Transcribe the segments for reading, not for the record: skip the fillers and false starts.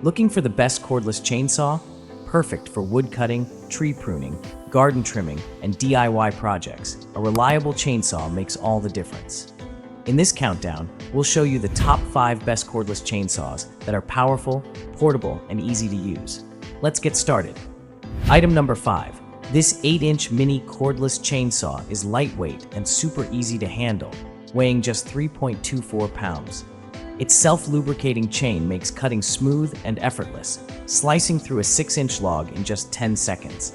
Looking for the best cordless chainsaw? Perfect for wood cutting, tree pruning, garden trimming, and DIY projects, a reliable chainsaw makes all the difference. In this countdown, we'll show you the top 5 best cordless chainsaws that are powerful, portable, and easy to use. Let's get started. Item number 5. This 8-inch mini cordless chainsaw is lightweight and super easy to handle, weighing just 3.24 pounds. Its self-lubricating chain makes cutting smooth and effortless, slicing through a 6-inch log in just 10 seconds.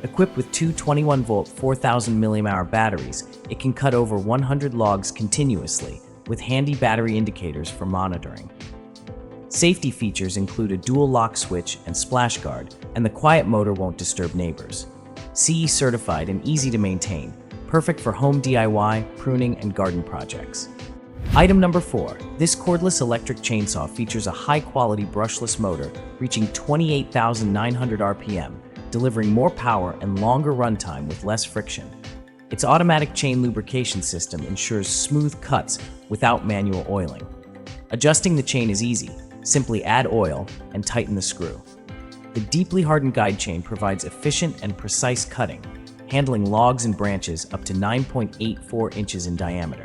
Equipped with two 21-volt 4,000 mAh batteries, it can cut over 100 logs continuously, with handy battery indicators for monitoring. Safety features include a dual lock switch and splash guard, and the quiet motor won't disturb neighbors. SeeSii certified and easy to maintain, perfect for home DIY, pruning, and garden projects. Item number 4. This cordless electric chainsaw features a high-quality brushless motor reaching 28,900 RPM, delivering more power and longer runtime with less friction. Its automatic chain lubrication system ensures smooth cuts without manual oiling. Adjusting the chain is easy. Simply add oil and tighten the screw. The deeply hardened guide chain provides efficient and precise cutting, handling logs and branches up to 9.84 inches in diameter.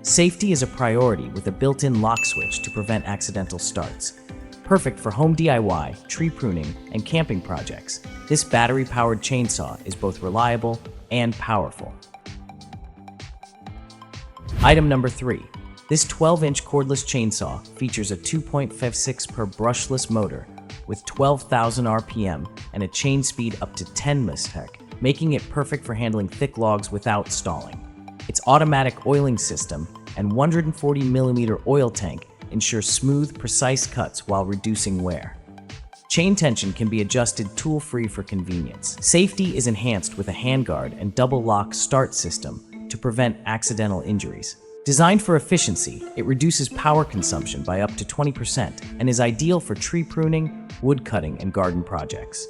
Safety is a priority with a built-in lock switch to prevent accidental starts. Perfect for home DIY, tree pruning, and camping projects, this battery-powered chainsaw is both reliable and powerful. Item number 3. This 12-inch cordless chainsaw features a 2.56 per brushless motor with 12,000 RPM and a chain speed up to 10 ms, making it perfect for handling thick logs without stalling. Its automatic oiling system and 140mm oil tank ensure smooth, precise cuts while reducing wear. Chain tension can be adjusted tool-free for convenience. Safety is enhanced with a handguard and double lock start system to prevent accidental injuries. Designed for efficiency, it reduces power consumption by up to 20% and is ideal for tree pruning, wood cutting, and garden projects.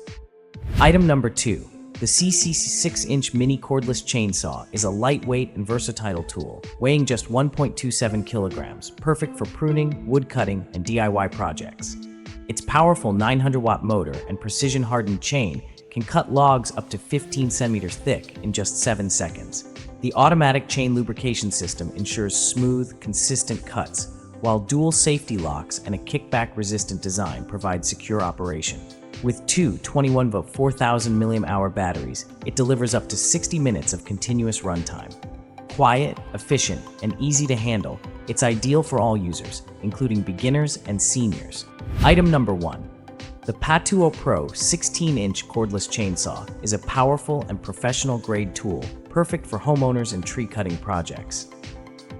Item number 2. The SeeSii 6-inch mini cordless chainsaw is a lightweight and versatile tool, weighing just 1.27 kilograms, perfect for pruning, wood cutting, and DIY projects. Its powerful 900-watt motor and precision-hardened chain can cut logs up to 15 centimeters thick in just 7 seconds. The automatic chain lubrication system ensures smooth, consistent cuts, while dual safety locks and a kickback-resistant design provide secure operation. With two 21-volt 4,000 mAh batteries, it delivers up to 60 minutes of continuous runtime. Quiet, efficient, and easy to handle, it's ideal for all users, including beginners and seniors. Item number 1. The Patuo Pro 16-inch cordless chainsaw is a powerful and professional-grade tool, perfect for homeowners and tree-cutting projects.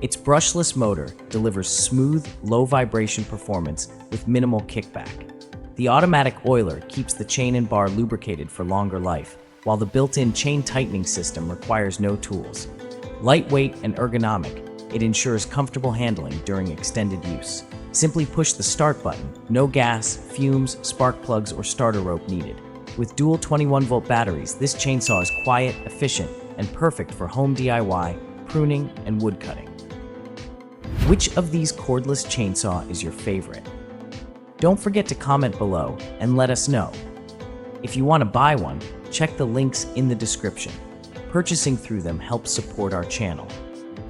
Its brushless motor delivers smooth, low-vibration performance with minimal kickback. The automatic oiler keeps the chain and bar lubricated for longer life, while the built-in chain tightening system requires no tools. Lightweight and ergonomic, it ensures comfortable handling during extended use. Simply push the start button, no gas, fumes, spark plugs, or starter rope needed. With dual 21-volt batteries, this chainsaw is quiet, efficient, and perfect for home DIY, pruning, and wood cutting. Which of these cordless chainsaw is your favorite? Don't forget to comment below and let us know. If you want to buy one, check the links in the description. Purchasing through them helps support our channel.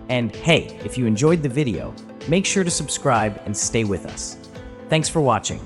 And hey, if you enjoyed the video, make sure to subscribe and stay with us. Thanks for watching.